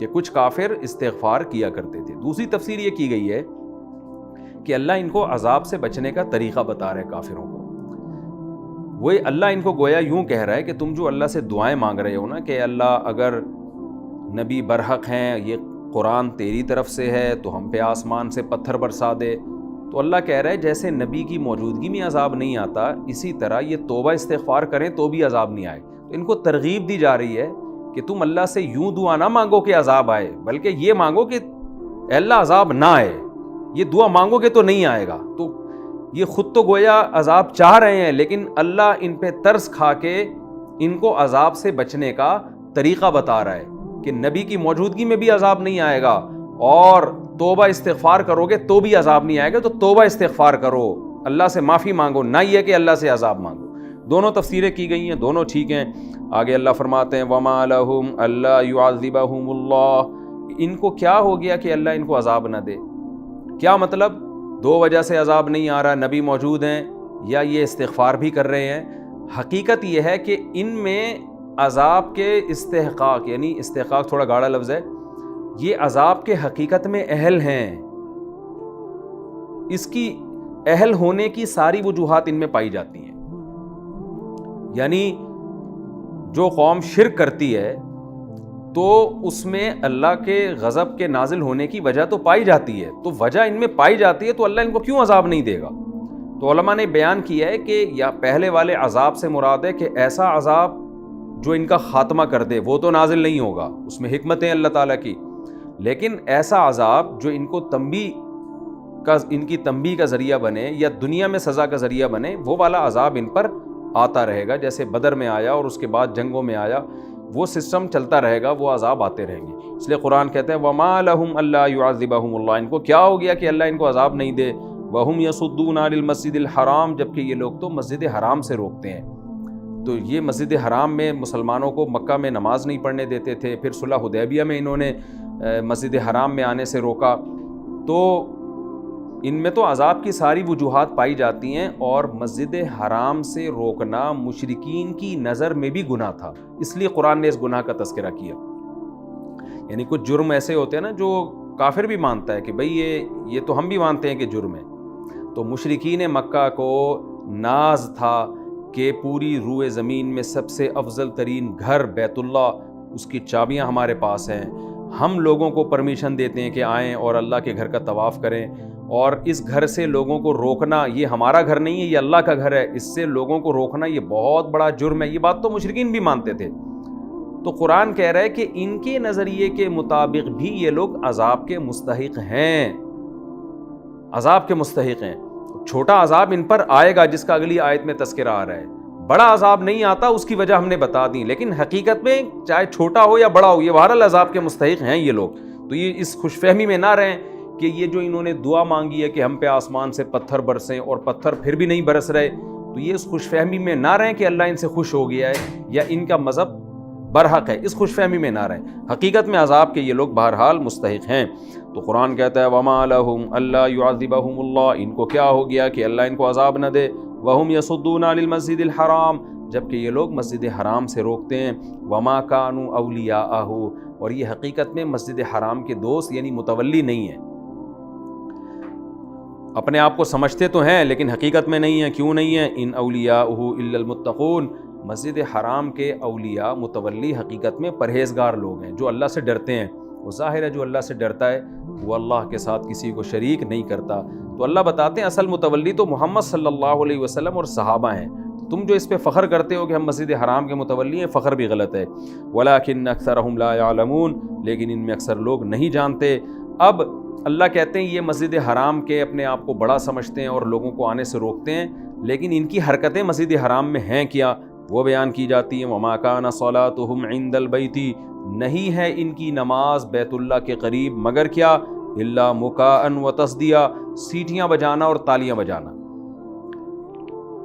کہ کچھ کافر استغفار کیا کرتے تھے۔ دوسری تفسیر یہ کی گئی ہے کہ اللہ ان کو عذاب سے بچنے کا طریقہ بتا رہے کافروں کو۔ وہی اللہ ان کو گویا یوں کہہ رہا ہے کہ تم جو اللہ سے دعائیں مانگ رہے ہو نا کہ اللہ اگر نبی برحق ہیں، یہ قرآن تیری طرف سے ہے تو ہم پہ آسمان سے پتھر برسا دے، تو اللہ کہہ رہا ہے جیسے نبی کی موجودگی میں عذاب نہیں آتا، اسی طرح یہ توبہ استغفار کریں تو بھی عذاب نہیں آئے۔ تو ان کو ترغیب دی جا رہی ہے کہ تم اللہ سے یوں دعا نہ مانگو کہ عذاب آئے، بلکہ یہ مانگو کہ اے اللہ عذاب نہ آئے۔ یہ دعا مانگو گے تو نہیں آئے گا۔ تو یہ خود تو گویا عذاب چاہ رہے ہیں، لیکن اللہ ان پہ ترس کھا کے ان کو عذاب سے بچنے کا طریقہ بتا رہا ہے کہ نبی کی موجودگی میں بھی عذاب نہیں آئے گا، اور توبہ استغفار کرو گے تو بھی عذاب نہیں آئے گا، تو توبہ استغفار کرو، اللہ سے معافی مانگو، نہ یہ کہ اللہ سے عذاب مانگو۔ دونوں تفسیریں کی گئی ہیں، دونوں ٹھیک ہیں۔ آگے اللہ فرماتے ہیں وَمَا لَهُمْ أَلَّا يُعَذِّبَهُمُ اللَّهُ، ان کو کیا ہو گیا کہ اللہ ان کو عذاب نہ دے؟ کیا مطلب؟ دو وجہ سے عذاب نہیں آ رہا، نبی موجود ہیں یا یہ استغفار بھی کر رہے ہیں۔ حقیقت یہ ہے کہ ان میں عذاب کے استحقاق، یعنی استحقاق تھوڑا گاڑا لفظ ہے، یہ عذاب کے حقیقت میں اہل ہیں، اس کی اہل ہونے کی ساری وجوہات ان میں پائی جاتی ہیں۔ یعنی جو قوم شرک کرتی ہے تو اس میں اللہ کے غضب کے نازل ہونے کی وجہ تو پائی جاتی ہے، تو وجہ ان میں پائی جاتی ہے تو اللہ ان کو کیوں عذاب نہیں دے گا؟ تو علماء نے بیان کیا ہے کہ یا پہلے والے عذاب سے مراد ہے کہ ایسا عذاب جو ان کا خاتمہ کر دے، وہ تو نازل نہیں ہوگا، اس میں حکمت ہے اللہ تعالیٰ کی، لیکن ایسا عذاب جو ان کو ان کی تنبیہ کا ذریعہ بنے یا دنیا میں سزا کا ذریعہ بنے، وہ والا عذاب ان پر آتا رہے گا، جیسے بدر میں آیا اور اس کے بعد جنگوں میں آیا، وہ سسٹم چلتا رہے گا، وہ عذاب آتے رہیں گے۔ اس لیے قرآن کہتے ہیں وَمَا لَهُمْ أَلَّا يُعَذِّبَهُمُ اللَّهُ، ان کو کیا ہو گیا کہ اللہ ان کو عذاب نہیں دے، وَهُمْ يَصُدُّونَ عَنِ الْمَسْجِدِ الْحَرَامِ، جبکہ یہ لوگ تو مسجد حرام سے روکتے ہیں۔ تو یہ مسجد حرام میں مسلمانوں کو مکہ میں نماز نہیں پڑھنے دیتے تھے، پھر صلح حدیبیہ میں انہوں نے مسجد حرام میں آنے سے روکا، تو ان میں تو عذاب کی ساری وجوہات پائی جاتی ہیں، اور مسجد حرام سے روکنا مشرکین کی نظر میں بھی گناہ تھا، اس لیے قرآن نے اس گناہ کا تذکرہ کیا۔ یعنی کچھ جرم ایسے ہوتے ہیں نا جو کافر بھی مانتا ہے کہ بھئی یہ تو ہم بھی مانتے ہیں کہ جرم ہے، تو مشرکین مکہ کو ناز تھا کہ پوری روئے زمین میں سب سے افضل ترین گھر بیت اللہ، اس کی چابیاں ہمارے پاس ہیں، ہم لوگوں کو پرمیشن دیتے ہیں کہ آئیں اور اللہ کے گھر کا طواف کریں، اور اس گھر سے لوگوں کو روکنا، یہ ہمارا گھر نہیں ہے، یہ اللہ کا گھر ہے، اس سے لوگوں کو روکنا یہ بہت بڑا جرم ہے۔ یہ بات تو مشرکین بھی مانتے تھے۔ تو قرآن کہہ رہا ہے کہ ان کے نظریے کے مطابق بھی یہ لوگ عذاب کے مستحق ہیں، عذاب کے مستحق ہیں۔ چھوٹا عذاب ان پر آئے گا جس کا اگلی آیت میں تذکرہ آ رہا ہے، بڑا عذاب نہیں آتا، اس کی وجہ ہم نے بتا دی، لیکن حقیقت میں چاہے چھوٹا ہو یا بڑا ہو، یہ بہرحال عذاب کے مستحق ہیں یہ لوگ۔ تو یہ اس خوش فہمی میں نہ رہیں کہ یہ جو انہوں نے دعا مانگی ہے کہ ہم پہ آسمان سے پتھر برسیں اور پتھر پھر بھی نہیں برس رہے، تو یہ اس خوش فہمی میں نہ رہیں کہ اللہ ان سے خوش ہو گیا ہے یا ان کا مذہب برحق ہے، اس خوش فہمی میں نہ رہیں، حقیقت میں عذاب کے یہ لوگ بہرحال مستحق ہیں۔ تو قرآن کہتا ہے وَمَا لَهُمْ أَلَّا يُعَذِّبَهُمُ اللَّهُ، ان کو کیا ہو گیا کہ اللہ ان کو عذاب نہ دے، وَهُمْ يَصُدُّونَ عَنِ الْمَسْجِدِ الْحَرَامِ، جبکہ یہ لوگ مسجد حرام سے روکتے ہیں، وَمَا كَانُوا أَوْلِيَاءَهُ، اور یہ حقیقت میں مسجد حرام کے دوست یعنی متولی نہیں ہیں، اپنے آپ کو سمجھتے تو ہیں لیکن حقیقت میں نہیں ہیں۔ کیوں نہیں ہیں؟ ان اولیاءہ الا المتقون، مسجد حرام کے اولیاء متولی حقیقت میں پرہیزگار لوگ ہیں جو اللہ سے ڈرتے ہیں۔ وہ ظاہر ہے جو اللہ سے ڈرتا ہے وہ اللہ کے ساتھ کسی کو شریک نہیں کرتا۔ تو اللہ بتاتے ہیں اصل متولی تو محمد صلی اللہ علیہ وسلم اور صحابہ ہیں، تم جو اس پہ فخر کرتے ہو کہ ہم مسجد حرام کے متولی ہیں، فخر بھی غلط ہے۔ وَلَٰكِنَّ أَكْثَرَهُمْ لَا يَعْلَمُونَ، لیکن ان میں اکثر لوگ نہیں جانتے۔ اب اللہ کہتے ہیں یہ مسجد حرام کے اپنے آپ کو بڑا سمجھتے ہیں اور لوگوں کو آنے سے روکتے ہیں، لیکن ان کی حرکتیں مسجد حرام میں ہیں کیا، وہ بیان کی جاتی ہیں۔ وَمَا كَانَ صَلَاتُهُمْ عِندَ الْبَيْتِ، نہیں ہے ان کی نماز بیت اللہ کے قریب مگر کیا، إِلَّا مُكَاءً وَتَصْدِيًا، سیٹیاں بجانا اور تالیاں بجانا۔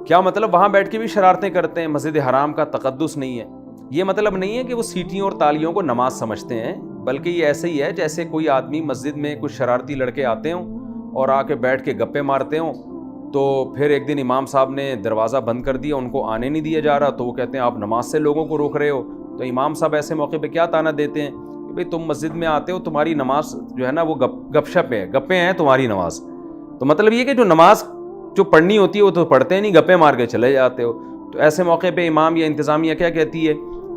کیا مطلب؟ وہاں بیٹھ کے بھی شرارتیں کرتے ہیں، مسجد حرام کا تقدس نہیں ہے۔ یہ مطلب نہیں ہے کہ وہ سیٹیوں اور تالیوں کو نماز سمجھتے ہیں، بلکہ یہ ایسے ہی ہے جیسے کوئی آدمی مسجد میں کچھ شرارتی لڑکے آتے ہوں اور آ کے بیٹھ کے گپے مارتے ہوں، تو پھر ایک دن امام صاحب نے دروازہ بند کر دیا، ان کو آنے نہیں دیا جا رہا، تو وہ کہتے ہیں آپ نماز سے لوگوں کو روک رہے ہو۔ تو امام صاحب ایسے موقع پہ کیا طعنہ دیتے ہیں کہ بھئی تم مسجد میں آتے ہو, تمہاری نماز جو ہے نا وہ گپ شپ ہے, گپیں ہیں تمہاری نماز. تو مطلب یہ کہ جو نماز جو پڑھنی ہوتی ہے وہ تو پڑھتے نہیں, گپیں مار کے چلے جاتے ہو. تو ایسے موقع پہ امام یا انتظامیہ کیا کہتی ہے,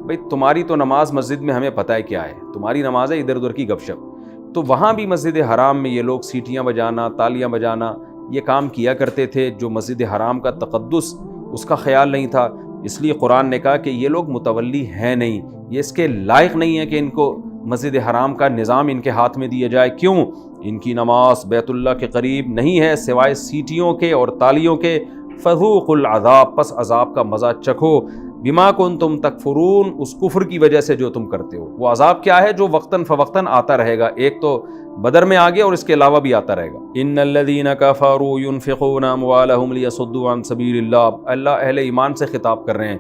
بھئی تمہاری تو نماز مسجد میں ہمیں پتہ ہے کیا ہے, تمہاری نماز ہے ادھر ادھر کی گپ شپ. تو وہاں بھی مسجد حرام میں یہ لوگ سیٹیاں بجانا, تالیاں بجانا یہ کام کیا کرتے تھے, جو مسجد حرام کا تقدس اس کا خیال نہیں تھا. اس لیے قرآن نے کہا کہ یہ لوگ متولی ہیں نہیں, یہ اس کے لائق نہیں ہے کہ ان کو مسجد حرام کا نظام ان کے ہاتھ میں دیا جائے. کیوں؟ ان کی نماز بیت اللہ کے قریب نہیں ہے سوائے سیٹیوں کے اور تالیوں کے. فذوقوا العذاب, پس عذاب کا مزہ چکھو, بما کنتم تکفرون, اس کفر کی وجہ سے جو تم کرتے ہو. وہ عذاب کیا ہے جو وقتاً فوقتاً آتا رہے گا, ایک تو بدر میں آگے اور اس کے علاوہ بھی آتا رہے گا. ان الذین کفروا ينفقون اموالهم ليصدوا عن سبیل اللہ, اللہ اہل ایمان سے خطاب کر رہے ہیں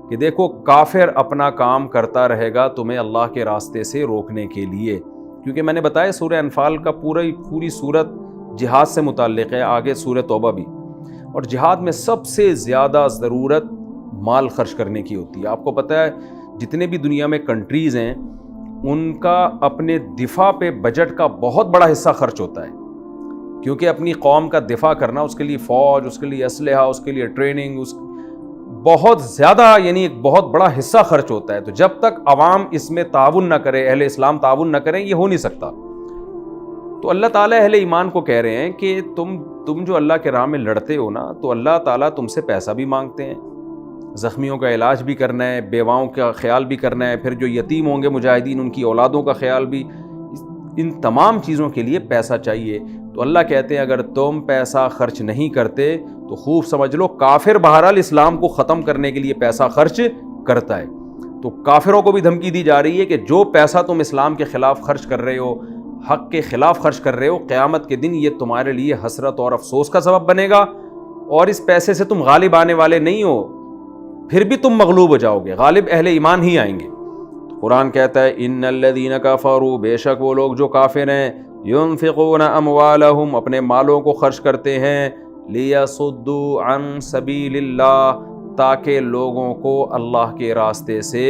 کہ دیکھو کافر اپنا کام کرتا رہے گا تمہیں اللہ کے راستے سے روکنے کے لیے. کیونکہ میں نے بتایا سورہ انفال کا پوری صورت جہاد سے متعلق ہے, آگے سورہ توبہ بھی. اور جہاد میں سب سے زیادہ ضرورت مال خرچ کرنے کی ہوتی ہے. آپ کو پتہ ہے جتنے بھی دنیا میں کنٹریز ہیں ان کا اپنے دفاع پہ بجٹ کا بہت بڑا حصہ خرچ ہوتا ہے, کیونکہ اپنی قوم کا دفاع کرنا, اس کے لیے فوج, اس کے لیے اسلحہ, اس کے لیے ٹریننگ, بہت زیادہ یعنی ایک بہت بڑا حصہ خرچ ہوتا ہے. تو جب تک عوام اس میں تعاون نہ کرے, اہل اسلام تعاون نہ کریں, یہ ہو نہیں سکتا. تو اللہ تعالیٰ اہل ایمان کو کہہ رہے ہیں کہ تم جو اللہ کے راہ میں لڑتے ہو نا, تو اللہ تعالیٰ تم سے پیسہ بھی مانگتے ہیں, زخمیوں کا علاج بھی کرنا ہے, بیواؤں کا خیال بھی کرنا ہے, پھر جو یتیم ہوں گے مجاہدین ان کی اولادوں کا خیال بھی, ان تمام چیزوں کے لیے پیسہ چاہیے. تو اللہ کہتے ہیں اگر تم پیسہ خرچ نہیں کرتے تو خوب سمجھ لو کافر بہرحال اسلام کو ختم کرنے کے لیے پیسہ خرچ کرتا ہے. تو کافروں کو بھی دھمکی دی جا رہی ہے کہ جو پیسہ تم اسلام کے خلاف خرچ کر رہے ہو, حق کے خلاف خرچ کر رہے ہو, قیامت کے دن یہ تمہارے لیے حسرت اور افسوس کا سبب بنے گا, اور اس پیسے سے تم غالب آنے والے نہیں ہو, پھر بھی تم مغلوب ہو جاؤ گے, غالب اہل ایمان ہی آئیں گے. قرآن کہتا ہے ان الذین کفروا, بے شک وہ لوگ جو کافر ہیں, ينفقون اموالہم, اپنے مالوں کو خرچ کرتے ہیں, لیصدوا عن سبیل اللہ, تاکہ لوگوں کو اللہ کے راستے سے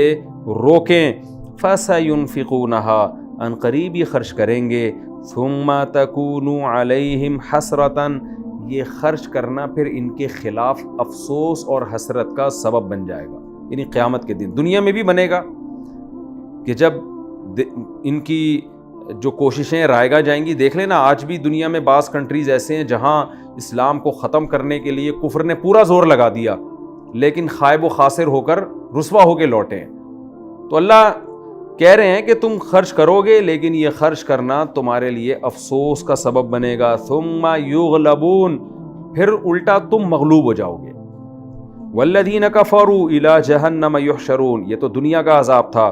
روکیں. فسینفقونہا, ان قریب ہی خرچ کریں گے. ثم تکون علیہم حسرتا, یہ خرچ کرنا پھر ان کے خلاف افسوس اور حسرت کا سبب بن جائے گا, یعنی قیامت کے دن. دنیا میں بھی بنے گا کہ جب ان کی جو کوششیں رائگاں جائیں گی. دیکھ لینا آج بھی دنیا میں بعض کنٹریز ایسے ہیں جہاں اسلام کو ختم کرنے کے لیے کفر نے پورا زور لگا دیا, لیکن خائب و خاسر ہو کر رسوا ہو کے لوٹے ہیں. تو اللہ کہہ رہے ہیں کہ تم خرچ کرو گے, لیکن یہ خرچ کرنا تمہارے لیے افسوس کا سبب بنے گا. ثم یغلبون, پھر الٹا تم مغلوب ہو جاؤ گے. والذین کفروا الی جہنم یحشرون, یہ تو دنیا کا عذاب تھا.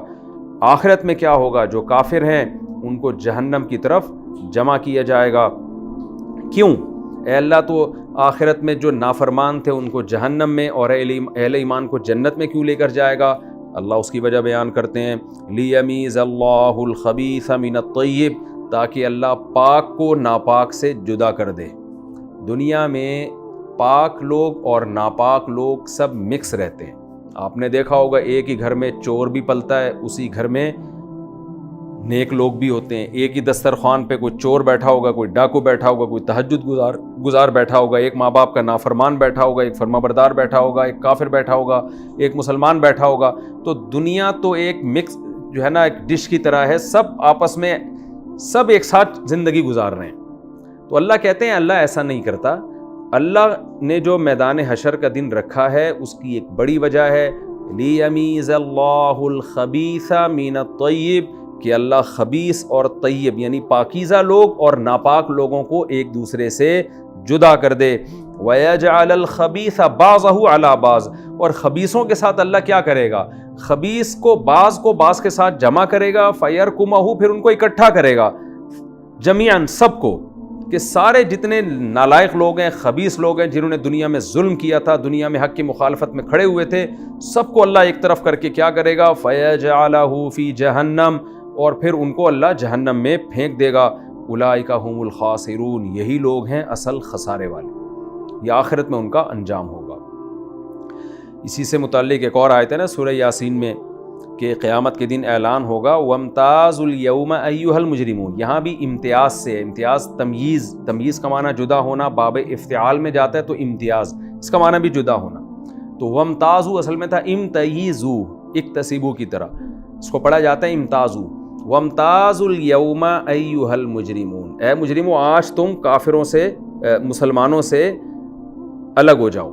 آخرت میں کیا ہوگا؟ جو کافر ہیں ان کو جہنم کی طرف جمع کیا جائے گا. کیوں؟ اے اللہ تو آخرت میں جو نافرمان تھے ان کو جہنم میں, اور اہل ایمان کو جنت میں کیوں لے کر جائے گا؟ اللہ اس کی وجہ بیان کرتے ہیں, لیمیز اللہ الخبیث من الطیب, تاکہ اللہ پاک کو ناپاک سے جدا کر دے. دنیا میں پاک لوگ اور ناپاک لوگ سب مکس رہتے ہیں. آپ نے دیکھا ہوگا ایک ہی گھر میں چور بھی پلتا ہے, اسی گھر میں نیک لوگ بھی ہوتے ہیں. ایک ہی دسترخوان پہ کوئی چور بیٹھا ہوگا, کوئی ڈاکو بیٹھا ہوگا, کوئی تہجد گزار بیٹھا ہوگا, ایک ماں باپ کا نافرمان بیٹھا ہوگا, ایک فرمانبردار بیٹھا ہوگا, ایک کافر بیٹھا ہوگا, ایک مسلمان بیٹھا ہوگا. تو دنیا تو ایک مکس جو ہے نا ایک ڈش کی طرح ہے, سب آپس میں سب ایک ساتھ زندگی گزار رہے ہیں. تو اللہ کہتے ہیں اللہ ایسا نہیں کرتا. اللہ نے جو میدان حشر کا دن رکھا ہے اس کی ایک بڑی وجہ ہے, لیمیز اللہ الخبیث من الطیب, کہ اللہ خبیث اور طیب یعنی پاکیزہ لوگ اور ناپاک لوگوں کو ایک دوسرے سے جدا کر دے. وَيَجْعَلَ الْخَبِيثَ بَعْضَهُ عَلَى بَعْضٍ, اور خبیثوں کے ساتھ اللہ کیا کرے گا؟ خبیث کو بعض کے ساتھ جمع کرے گا. فَيَرْكُمَهُ, پھر ان کو اکٹھا کرے گا جمیعاً, سب کو, کہ سارے جتنے نالائق لوگ ہیں, خبیث لوگ ہیں, جنہوں نے دنیا میں ظلم کیا تھا, دنیا میں حق کی مخالفت میں کھڑے ہوئے تھے, سب کو اللہ ایک طرف کر کے کیا کرے گا؟ فَيَجْعَلَهُ فِي جَهَنَّمَ, اور پھر ان کو اللہ جہنم میں پھینک دے گا. اولئک هم الخاسرون, یہی لوگ ہیں اصل خسارے والے, یہ آخرت میں ان کا انجام ہوگا. اسی سے متعلق ایک اور آیت ہے نا سورہ یاسین میں, کہ قیامت کے دن اعلان ہوگا وَامْتَازُوا الْيَوْمَ أَيُّهَا الْمُجْرِمُونَ، یہاں بھی امتیاز سے، امتیاز تمییز کا معنی جدا ہونا، باب افتعال میں جاتا ہے تو امتیاز، اس کا معنی بھی جدا ہونا. تو وَامْتَازُوا اصل میں تھا امتیزوا، اکتسبوا کی طرح، اس کو پڑھا جاتا ہے امتازوا. وَامْتَازُوا الْيَوْمَ أَيُّهَا الْمُجْرِمُونَ، اے مجرمو آج تم کافروں سے، مسلمانوں سے الگ ہو جاؤ.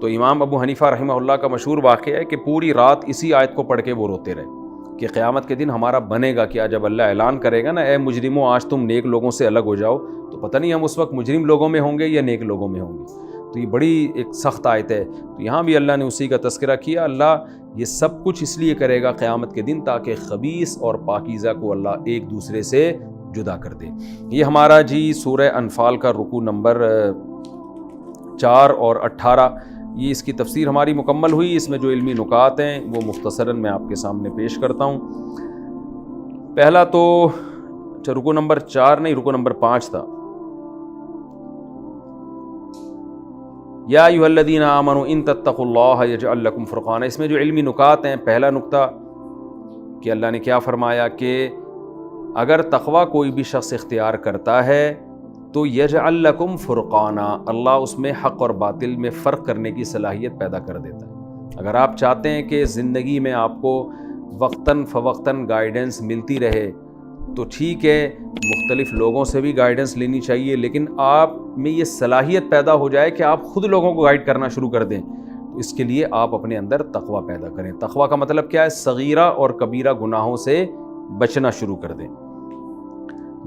تو امام ابو حنیفہ رحمہ اللہ کا مشہور واقعہ ہے کہ پوری رات اسی آیت کو پڑھ کے وہ روتے رہے کہ قیامت کے دن ہمارا بنے گا کیا جب اللہ اعلان کرے گا نا اے مجرمو آج تم نیک لوگوں سے الگ ہو جاؤ. تو پتہ نہیں ہم اس وقت مجرم لوگوں میں ہوں گے یا نیک لوگوں میں ہوں گے. تو یہ بڑی ایک سخت آیت ہے. تو یہاں بھی اللہ نے اسی کا تذکرہ کیا. اللہ یہ سب کچھ اس لیے کرے گا قیامت کے دن تاکہ خبیث اور پاکیزہ کو اللہ ایک دوسرے سے جدا کر دے. یہ ہمارا جی سورہ انفال کا رکوع نمبر 4 اور 18، یہ اس کی تفسیر ہماری مکمل ہوئی. اس میں جو علمی نکات ہیں وہ مختصراً میں آپ کے سامنے پیش کرتا ہوں. پہلا تو رکوع نمبر 4 نہیں، رکوع نمبر 5 تھا. یا ایھا الذین آمنوا ان تتقوا اللہ یجعل لکم فرقانا. اس میں جو علمی نکات ہیں، پہلا نکتہ کہ اللہ نے کیا فرمایا کہ اگر تقوی کوئی بھی شخص اختیار کرتا ہے تو یجعل لکم فرقانا، اللہ اس میں حق اور باطل میں فرق کرنے کی صلاحیت پیدا کر دیتا ہے. اگر آپ چاہتے ہیں کہ زندگی میں آپ کو وقتاً فوقتاً گائیڈنس ملتی رہے تو ٹھیک ہے، مختلف لوگوں سے بھی گائیڈنس لینی چاہیے، لیکن آپ میں یہ صلاحیت پیدا ہو جائے کہ آپ خود لوگوں کو گائیڈ کرنا شروع کر دیں. تو اس کے لیے آپ اپنے اندر تقوی پیدا کریں. تقوی کا مطلب کیا ہے؟ صغیرہ اور کبیرہ گناہوں سے بچنا شروع کر دیں.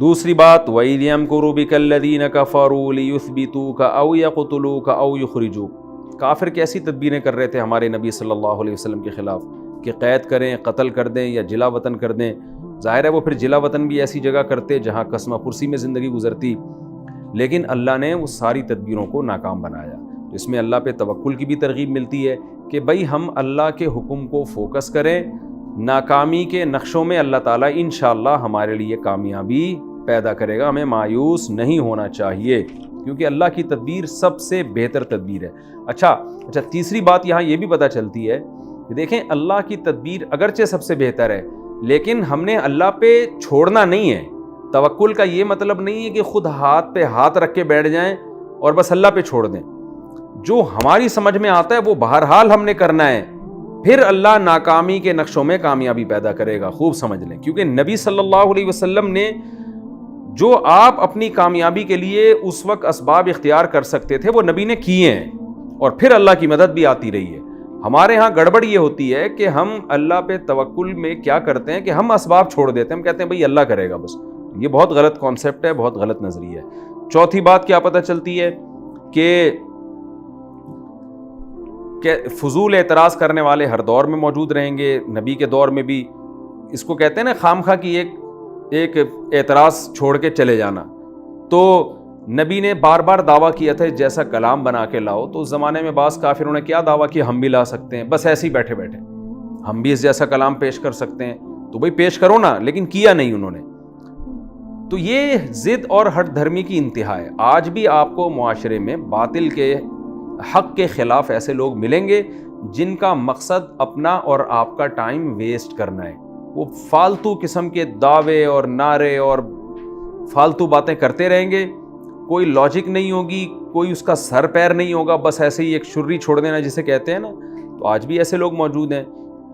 دوسری بات وَإِذْ يَمْكُرُ بِكَ الَّذِينَ كَفَرُوا لِيُثْبِتُوكَ أَوْ يَقْتُلُوكَ أَوْ يُخْرِجُوكَ. کافر کیسی تدبیریں کر رہے تھے ہمارے نبی صلی اللہ علیہ وسلم کے خلاف کہ قید کریں، قتل کر دیں یا جلا وطن کر دیں. ظاہر ہے وہ پھر جلا وطن بھی ایسی جگہ کرتے جہاں قسمہ پرسی میں زندگی گزرتی، لیکن اللہ نے اس ساری تدبیروں کو ناکام بنایا. اس میں اللہ پہ توکل کی بھی ترغیب ملتی ہے کہ بھئی ہم اللہ کے حکم کو فوکس کریں. ناکامی کے نقشوں میں اللہ تعالیٰ انشاءاللہ ہمارے لیے کامیابی پیدا کرے گا. ہمیں مایوس نہیں ہونا چاہیے کیونکہ اللہ کی تدبیر سب سے بہتر تدبیر ہے. اچھا تیسری بات یہاں یہ بھی پتہ چلتی ہے کہ دیکھیں اللہ کی تدبیر اگرچہ سب سے بہتر ہے، لیکن ہم نے اللہ پہ چھوڑنا نہیں ہے. توکل کا یہ مطلب نہیں ہے کہ خود ہاتھ پہ ہاتھ رکھ کے بیٹھ جائیں اور بس اللہ پہ چھوڑ دیں. جو ہماری سمجھ میں آتا ہے وہ بہرحال ہم نے کرنا ہے، پھر اللہ ناکامی کے نقشوں میں کامیابی پیدا کرے گا. خوب سمجھ لیں، کیونکہ نبی صلی اللہ علیہ وسلم نے جو آپ اپنی کامیابی کے لیے اس وقت اسباب اختیار کر سکتے تھے وہ نبی نے کیے ہیں، اور پھر اللہ کی مدد بھی آتی رہی ہے. ہمارے ہاں گڑبڑ یہ ہوتی ہے کہ ہم اللہ پہ توکل میں کیا کرتے ہیں کہ ہم اسباب چھوڑ دیتے ہیں. ہم کہتے ہیں بھئی اللہ کرے گا بس. یہ بہت غلط کانسیپٹ ہے، بہت غلط نظریہ ہے. چوتھی بات کیا پتہ چلتی ہے کہ فضول اعتراض کرنے والے ہر دور میں موجود رہیں گے. نبی کے دور میں بھی اس کو کہتے ہیں نا خام خواہ کی ایک اعتراض چھوڑ کے چلے جانا. تو نبی نے بار بار دعویٰ کیا تھا جیسا کلام بنا کے لاؤ. تو اس زمانے میں بعض کافروں نے کیا دعویٰ کیا؟ ہم بھی لا سکتے ہیں، بس ایسے ہی بیٹھے بیٹھے ہم بھی اس جیسا کلام پیش کر سکتے ہیں. تو بھئی پیش کرو نا، لیکن کیا نہیں انہوں نے. تو یہ ضد اور ہٹ دھرمی کی انتہا ہے. آج بھی آپ کو معاشرے میں باطل کے حق کے خلاف ایسے لوگ ملیں گے جن کا مقصد اپنا اور آپ کا ٹائم ویسٹ کرنا ہے. وہ فالتو قسم کے دعوے اور نعرے اور فالتو باتیں کرتے رہیں گے. کوئی لاجک نہیں ہوگی، کوئی اس کا سر پیر نہیں ہوگا، بس ایسے ہی ایک شرری چھوڑ دینا جسے کہتے ہیں نا. تو آج بھی ایسے لوگ موجود ہیں.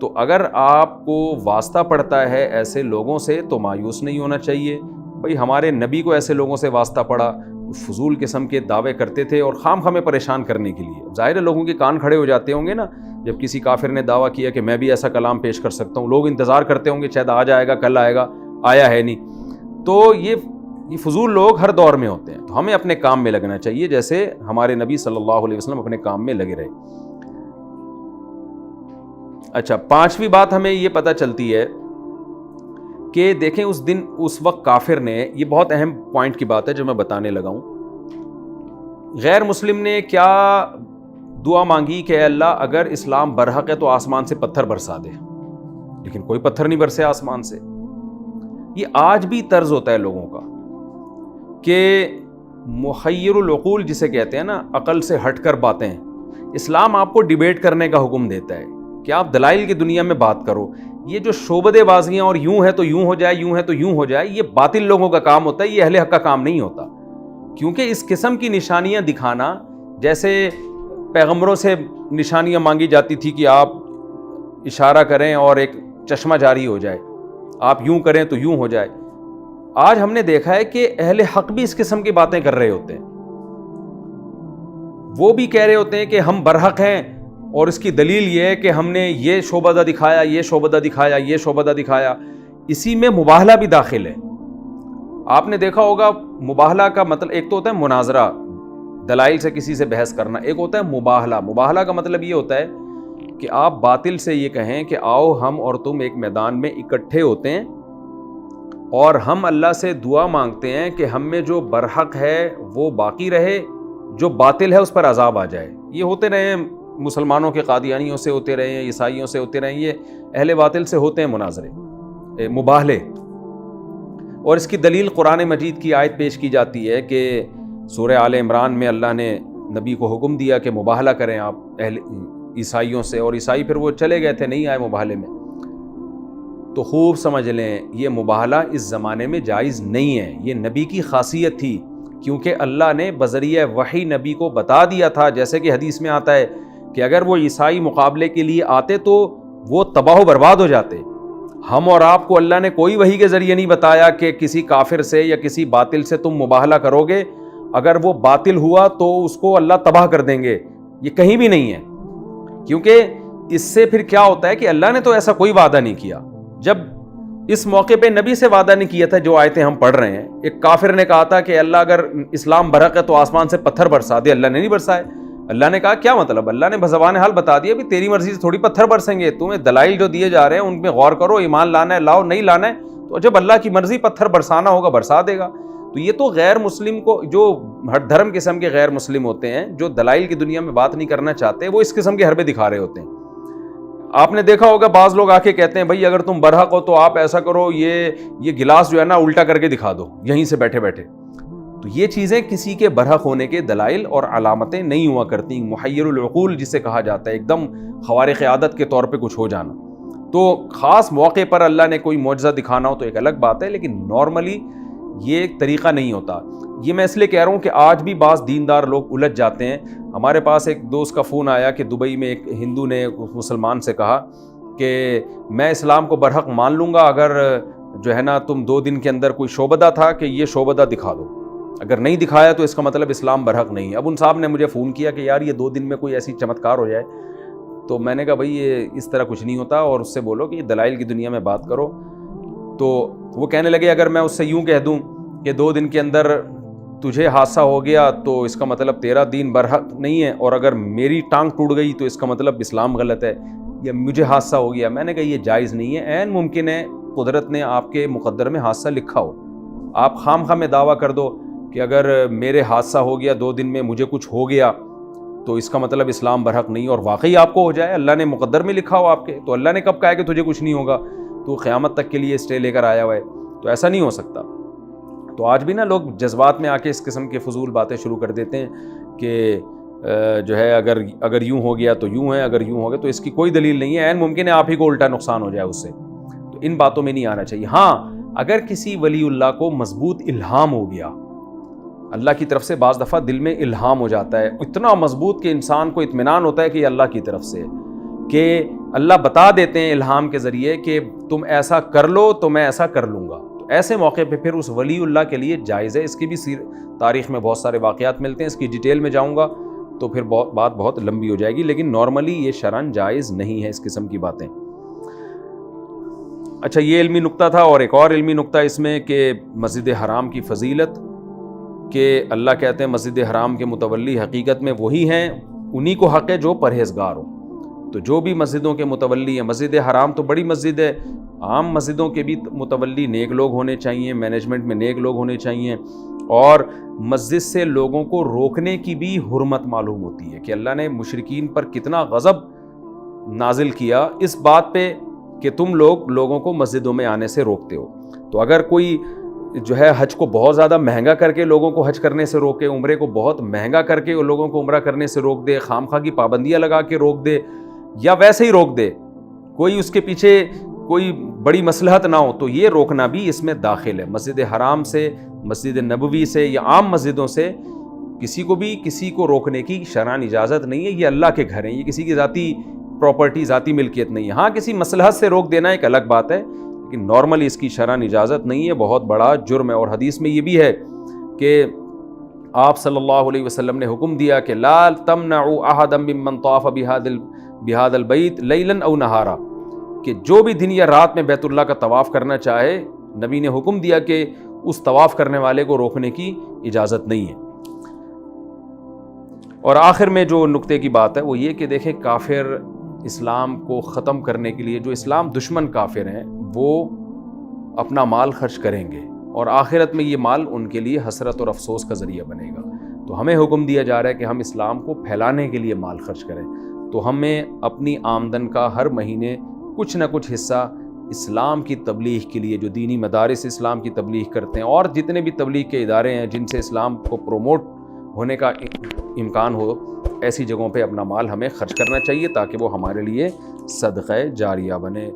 تو اگر آپ کو واسطہ پڑتا ہے ایسے لوگوں سے تو مایوس نہیں ہونا چاہیے. بھئی ہمارے نبی کو ایسے لوگوں سے واسطہ پڑا، فضول قسم کے دعوے کرتے تھے اور خام خواہ پریشان کرنے کے لیے. ظاہر ہے لوگوں کے کان کھڑے ہو جاتے ہوں گے نا جب کسی کافر نے دعویٰ کیا کہ میں بھی ایسا کلام پیش کر سکتا ہوں. لوگ انتظار کرتے ہوں گے شاید آ جائے گا، کل آئے گا، آیا ہے نہیں. تو یہ فضول لوگ ہر دور میں ہوتے ہیں. تو ہمیں اپنے کام میں لگنا چاہیے جیسے ہمارے نبی صلی اللہ علیہ وسلم اپنے کام میں لگے رہے. اچھا پانچویں بات ہمیں یہ پتہ چلتی ہے کہ دیکھیں اس وقت کافر نے، یہ بہت اہم پوائنٹ کی بات ہے جو میں بتانے لگا ہوں، غیر مسلم نے کیا دعا مانگی کہ اے اللہ اگر اسلام برحق ہے تو آسمان سے پتھر برسا دے، لیکن کوئی پتھر نہیں برسے آسمان سے. یہ آج بھی طرز ہوتا ہے لوگوں کا کہ مخیر العقول جسے کہتے ہیں نا، عقل سے ہٹ کر باتیں. اسلام آپ کو ڈیبیٹ کرنے کا حکم دیتا ہے کہ آپ دلائل کی دنیا میں بات کرو. یہ جو شعبدے بازیاں اور یوں ہے تو یوں ہو جائے، یوں ہے تو یوں ہو جائے، یہ باطل لوگوں کا کام ہوتا ہے، یہ اہل حق کا کام نہیں ہوتا. کیونکہ اس قسم کی نشانیاں دکھانا، جیسے پیغمبروں سے نشانیاں مانگی جاتی تھی کہ آپ اشارہ کریں اور ایک چشمہ جاری ہو جائے، آپ یوں کریں تو یوں ہو جائے. آج ہم نے دیکھا ہے کہ اہل حق بھی اس قسم کی باتیں کر رہے ہوتے ہیں. وہ بھی کہہ رہے ہوتے ہیں کہ ہم برحق ہیں، اور اس کی دلیل یہ ہے کہ ہم نے یہ شعبدہ دکھایا، یہ شعبدہ دکھایا، یہ شعبدہ دکھایا. اسی میں مباہلہ بھی داخل ہے. آپ نے دیکھا ہوگا مباہلہ کا مطلب ایک تو ہوتا ہے مناظرہ، دلائل سے کسی سے بحث کرنا، ایک ہوتا ہے مباہلہ. مباہلہ کا مطلب یہ ہوتا ہے کہ آپ باطل سے یہ کہیں کہ آؤ ہم اور تم ایک میدان میں اکٹھے ہوتے ہیں اور ہم اللہ سے دعا مانگتے ہیں کہ ہم میں جو برحق ہے وہ باقی رہے، جو باطل ہے اس پر عذاب آ جائے. یہ ہوتے رہے ہیں مسلمانوں کے قادیانیوں سے ہوتے رہے ہیں، عیسائیوں سے ہوتے رہے ہیں، یہ اہل باطل سے ہوتے ہیں مناظرے، مباہلے. اور اس کی دلیل قرآن مجید کی آیت پیش کی جاتی ہے کہ سورہ آل عمران میں اللہ نے نبی کو حکم دیا کہ مباہلہ کریں آپ اہل عیسائیوں سے، اور عیسائی پھر وہ چلے گئے تھے، نہیں آئے مباہلے میں. تو خوب سمجھ لیں یہ مباہلہ اس زمانے میں جائز نہیں ہے. یہ نبی کی خاصیت تھی، کیونکہ اللہ نے بذریعہ وحی نبی کو بتا دیا تھا. جیسے کہ حدیث میں آتا ہے کہ اگر وہ عیسائی مقابلے کے لیے آتے تو وہ تباہ و برباد ہو جاتے. ہم اور آپ کو اللہ نے کوئی وحی کے ذریعے نہیں بتایا کہ کسی کافر سے یا کسی باطل سے تم مباہلہ کرو گے، اگر وہ باطل ہوا تو اس کو اللہ تباہ کر دیں گے. یہ کہیں بھی نہیں ہے. کیونکہ اس سے پھر کیا ہوتا ہے کہ اللہ نے تو ایسا کوئی وعدہ نہیں کیا. جب اس موقع پہ نبی سے وعدہ نہیں کیا تھا، جو آیتیں ہم پڑھ رہے ہیں، ایک کافر نے کہا تھا کہ اللہ اگر اسلام برحق ہے تو آسمان سے پتھر برسا دے. اللہ نے نہیں برسائے. اللہ نے کہا کیا مطلب؟ اللہ نے بزبان حال بتا دیا بھی تیری مرضی سے تھوڑی پتھر برسیں گے، تمہیں دلائل جو دیے جا رہے ہیں ان پہ غور کرو، ایمان لانا ہے لاؤ، نہیں لانا ہے تو جب اللہ کی مرضی پتھر برسانا ہوگا برسا دے گا. تو یہ تو غیر مسلم کو، جو ہر دھرم قسم کے غیر مسلم ہوتے ہیں، جو دلائل کی دنیا میں بات نہیں کرنا چاہتے، وہ اس قسم کے حربے دکھا رہے ہوتے ہیں. آپ نے دیکھا ہوگا بعض لوگ آ کے کہتے ہیں بھائی اگر تم برحق ہو تو آپ ایسا کرو، یہ گلاس جو ہے نا الٹا کر کے دکھا دو یہیں سے بیٹھے بیٹھے. تو یہ چیزیں کسی کے برحق ہونے کے دلائل اور علامتیں نہیں ہوا کرتی. محیر العقول جسے کہا جاتا ہے، ایک دم خوارق عادت کے طور پہ کچھ ہو جانا. تو خاص موقع پر اللہ نے کوئی معجزہ دکھانا ہو تو ایک الگ بات ہے، لیکن نارملی یہ ایک طریقہ نہیں ہوتا. یہ میں اس لیے کہہ رہا ہوں کہ آج بھی بعض دیندار لوگ الجھ جاتے ہیں. ہمارے پاس ایک دوست کا فون آیا کہ دبئی میں ایک ہندو نے مسلمان سے کہا کہ میں اسلام کو برحق مان لوں گا اگر جو ہے نا تم 2 دن کے اندر کوئی شعبدہ تھا کہ یہ شعبدہ دکھا دو، اگر نہیں دکھایا تو اس کا مطلب اسلام برحق نہیں ہے. اب ان صاحب نے مجھے فون کیا کہ یار یہ 2 دن میں کوئی ایسی چمتکار ہو جائے. تو میں نے کہا بھائی یہ اس طرح کچھ نہیں ہوتا، اور اس سے بولو کہ یہ دلائل کی دنیا میں بات کرو. تو وہ کہنے لگے اگر میں اس سے یوں کہہ دوں کہ 2 دن کے اندر تجھے حادثہ ہو گیا تو اس کا مطلب تیرا دین برحق نہیں ہے، اور اگر میری ٹانگ ٹوٹ گئی تو اس کا مطلب اسلام غلط ہے، یا مجھے حادثہ ہو گیا. میں نے کہا یہ جائز نہیں ہے. عین ممکن ہے قدرت نے آپ کے مقدر میں حادثہ لکھا ہو، آپ خام خواہ میں دعویٰ کر دو کہ اگر میرے حادثہ ہو گیا 2 دن میں مجھے کچھ ہو گیا تو اس کا مطلب اسلام برحق نہیں، اور واقعی آپ کو ہو جائے، اللہ نے مقدر میں لکھا ہو آپ کے. تو اللہ نے کب کہا کہ تجھے کچھ نہیں ہوگا؟ تو قیامت تک کے لیے اسٹے لے کر آیا ہوا ہے. تو ایسا نہیں ہو سکتا. تو آج بھی نا لوگ جذبات میں آ کے اس قسم کی فضول باتیں شروع کر دیتے ہیں کہ جو ہے اگر یوں ہو گیا تو یوں ہے، اگر یوں ہو گیا تو اس کی کوئی دلیل نہیں ہے. عین ممکن ہے آپ ہی کو الٹا نقصان ہو جائے اس سے. تو ان باتوں میں نہیں آنا چاہیے. ہاں اگر کسی ولی اللہ کو مضبوط الہام ہو گیا، اللہ کی طرف سے بعض دفعہ دل میں الہام ہو جاتا ہے اتنا مضبوط کہ انسان کو اطمینان ہوتا ہے کہ یہ اللہ کی طرف سے، کہ اللہ بتا دیتے ہیں الہام کے ذریعے کہ تم ایسا کر لو تو میں ایسا کر لوں گا. تو ایسے موقع پہ پھر اس ولی اللہ کے لیے جائز ہے. اس کی بھی تاریخ میں بہت سارے واقعات ملتے ہیں، اس کی ڈیٹیل میں جاؤں گا تو پھر بات بہت لمبی ہو جائے گی، لیکن نارملی یہ شرعاً جائز نہیں ہے اس قسم کی باتیں. اچھا یہ علمی نقطہ تھا. اور ایک اور علمی نقطہ اس میں کہ مسجد حرام کی فضیلت، کہ اللہ کہتے ہیں مسجد حرام کے متولی حقیقت میں وہی ہیں، انہی کو حق ہے جو پرہیزگار ہو. تو جو بھی مسجدوں کے متولی ہیں، مسجد حرام تو بڑی مسجد ہے، عام مسجدوں کے بھی متولی نیک لوگ ہونے چاہیے، مینجمنٹ میں نیک لوگ ہونے چاہیے. اور مسجد سے لوگوں کو روکنے کی بھی حرمت معلوم ہوتی ہے کہ اللہ نے مشرکین پر کتنا غضب نازل کیا اس بات پہ کہ تم لوگوں کو مسجدوں میں آنے سے روکتے ہو. تو اگر کوئی جو ہے حج کو بہت زیادہ مہنگا کر کے لوگوں کو حج کرنے سے روکے، عمرے کو بہت مہنگا کر کے لوگوں کو عمرہ کرنے سے روک دے، خام خواہ کی پابندیاں لگا کے روک دے، یا ویسے ہی روک دے, کوئی اس کے پیچھے کوئی بڑی مصلحت نہ ہو, تو یہ روکنا بھی اس میں داخل ہے. مسجد حرام سے, مسجد نبوی سے یا عام مسجدوں سے کسی کو روکنے کی شرعاً اجازت نہیں ہے. یہ اللہ کے گھر ہیں, یہ کسی کی ذاتی پراپرٹی, ذاتی ملکیت نہیں ہے. ہاں کسی مصلحت سے روک دینا ایک الگ بات ہے, لیکن نارملی اس کی شرعاً اجازت نہیں ہے, بہت بڑا جرم ہے. اور حدیث میں یہ بھی ہے کہ آپ صلی اللہ علیہ وسلم نے حکم دیا کہ لا تمنعوا احدا ممن طاف بهذا البیت لیلا او نہارا, کہ جو بھی دن یا رات میں بیت اللہ کا طواف کرنا چاہے, نبی نے حکم دیا کہ اس طواف کرنے والے کو روکنے کی اجازت نہیں ہے. اور آخر میں جو نقطے کی بات ہے وہ یہ کہ دیکھیں, کافر اسلام کو ختم کرنے کے لیے, جو اسلام دشمن کافر ہیں, وہ اپنا مال خرچ کریں گے اور آخرت میں یہ مال ان کے لیے حسرت اور افسوس کا ذریعہ بنے گا. تو ہمیں حکم دیا جا رہا ہے کہ ہم اسلام کو پھیلانے کے لیے مال خرچ کریں. تو ہمیں اپنی آمدن کا ہر مہینے کچھ نہ کچھ حصہ اسلام کی تبلیغ کے لیے, جو دینی مدارس اسلام کی تبلیغ کرتے ہیں اور جتنے بھی تبلیغ کے ادارے ہیں جن سے اسلام کو پروموٹ ہونے کا امکان ہو, ایسی جگہوں پہ اپنا مال ہمیں خرچ کرنا چاہیے تاکہ وہ ہمارے لیے صدقہ جاریہ بنے.